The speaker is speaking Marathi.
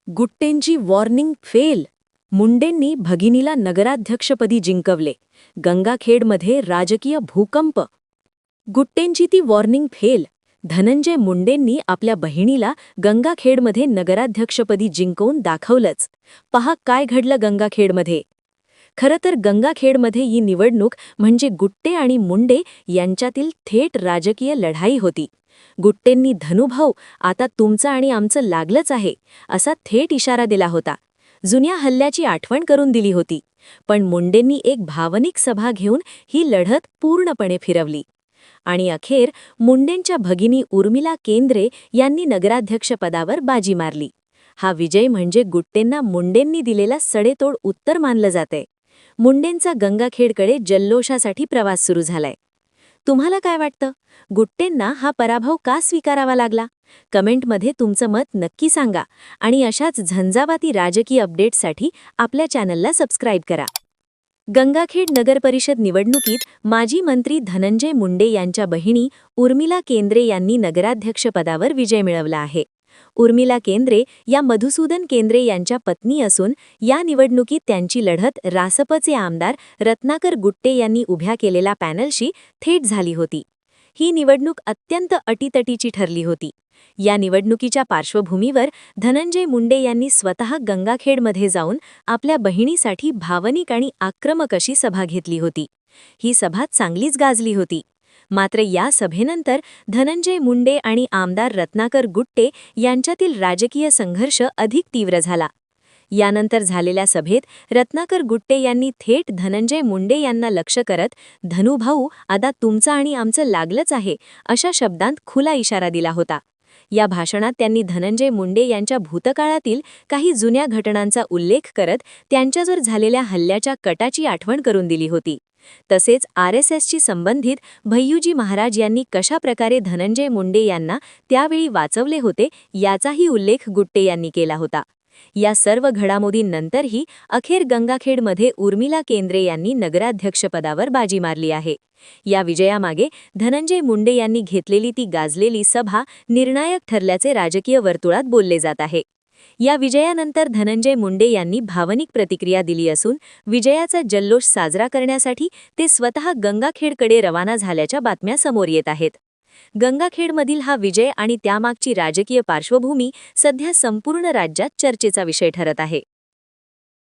गुट्टेंची वॉर्निंग फेल. मुंडेंनी भगिनीला नगराध्यक्षपदी जिंकवले. गंगाखेडमध्ये राजकीय भूकंप. गुट्टेंची ती वॉर्निंग फेल. धनंजय मुंडेंनी आपल्या बहिणीला गंगाखेडमध्ये नगराध्यक्षपदी जिंकवून दाखवलंच. पहा काय घडलं गंगाखेडमध्ये. खरं तर गंगाखेडमध्ये ही निवडणूक म्हणजे गुट्टे आणि मुंडे यांच्यातील थेट राजकीय लढाई होती. गुट्टेंनी धनुभाऊ, आता तुमचं आणि आमचं लागलंच आहे, असा थेट इशारा दिला होता. जुन्या हल्ल्याची आठवण करून दिली होती. पण मुंडेंनी एक भावनिक सभा घेऊन ही लढत पूर्णपणे फिरवली. आणि अखेर मुंडेंच्या भगिनी उर्मिला केंद्रे यांनी नगराध्यक्षपदावर बाजी मारली. हा विजय म्हणजे गुट्टेंना मुंडेंनी दिलेला सडेतोड उत्तर मानलं जाते. मुंडेंचा गंगाखेडकडे जल्लोषासाठी प्रवास सुरू झालाय. तुम्हाला काय वाटतं? गुट्टेंना हा पराभव का स्वीकारावा लागला? कमेंटमध्ये तुमचं मत नक्की सांगा आणि अशाच झंझावाती राजकीय अपडेट्ससाठी आपल्या चॅनलला सबस्क्राईब करा. गंगाखेड नगरपरिषद निवडणुकीत माजी मंत्री धनंजय मुंडे यांच्या बहिणी उर्मिला केंद्रे यांनी नगराध्यक्षपदावर विजय मिळवला आहे. उर्मिला केंद्रे या मधुसूदन केंद्रे यांच्या पत्नी असून या निवडणुकीत त्यांची लढत रासपचे आमदार रत्नाकर गुट्टे यांनी उभ्या केलेल्या पॅनलशी थेट झाली होती. ही निवडणूक अत्यंत अटीतटीची ठरली होती. या निवडणुकीच्या पार्श्वभूमीवर धनंजय मुंडे यांनी स्वतः गंगाखेडमध्ये जाऊन आपल्या बहिणीसाठी भावनिक आणि आक्रमक अशी सभा घेतली होती. ही सभा चांगलीच गाजली होती. मात्र या सभेनंतर धनंजय मुंडे आणि आमदार रत्नाकर गुट्टे यांच्यातील राजकीय संघर्ष अधिक तीव्र झाला. यानंतर झालेल्या सभेत रत्नाकर गुट्टे यांनी थेट धनंजय मुंडे यांना लक्ष्य करत धनुभाऊ, आता तुमचं आणि आमचं लागलंच आहे, अशा शब्दांत खुला इशारा दिला होता. या भाषणात त्यांनी धनंजय मुंडे यांच्या भूतकाळातील काही जुन्या घटनांचा उल्लेख करत त्यांच्यावर झालेल्या हल्ल्याच्या कटाची आठवण करून दिली होती. तसेच RSSशी संबंधित भय्यूजी महाराज यांनी कशा प्रकारे धनंजय मुंडे यांना त्यावेळी वाचवले होते याचाही उल्लेख गुट्टे यांनी केला होता. या सर्व घडामोडींनंतरही अखेर गंगाखेडमध्ये उर्मिला केंद्रे यांनी नगराध्यक्षपदावर बाजी मारली आहे. या विजयामागे धनंजय मुंडे यांनी घेतलेली ती गाजलेली सभा निर्णायक ठरल्याचे राजकीय वर्तुळात बोलले जात आहे. या विजयानंतर धनंजय मुंडे यांनी भावनिक प्रतिक्रिया दिली असून विजयाचा जल्लोष साजरा करण्यासाठी ते स्वतः गंगाखेडकडे रवाना झाल्याच्या बातम्या समोर येत आहेत. गंगाखेडमधील हा विजय आणि त्यामागची राजकीय पार्श्वभूमी सध्या संपूर्ण राज्यात चर्चेचा विषय ठरत आहे.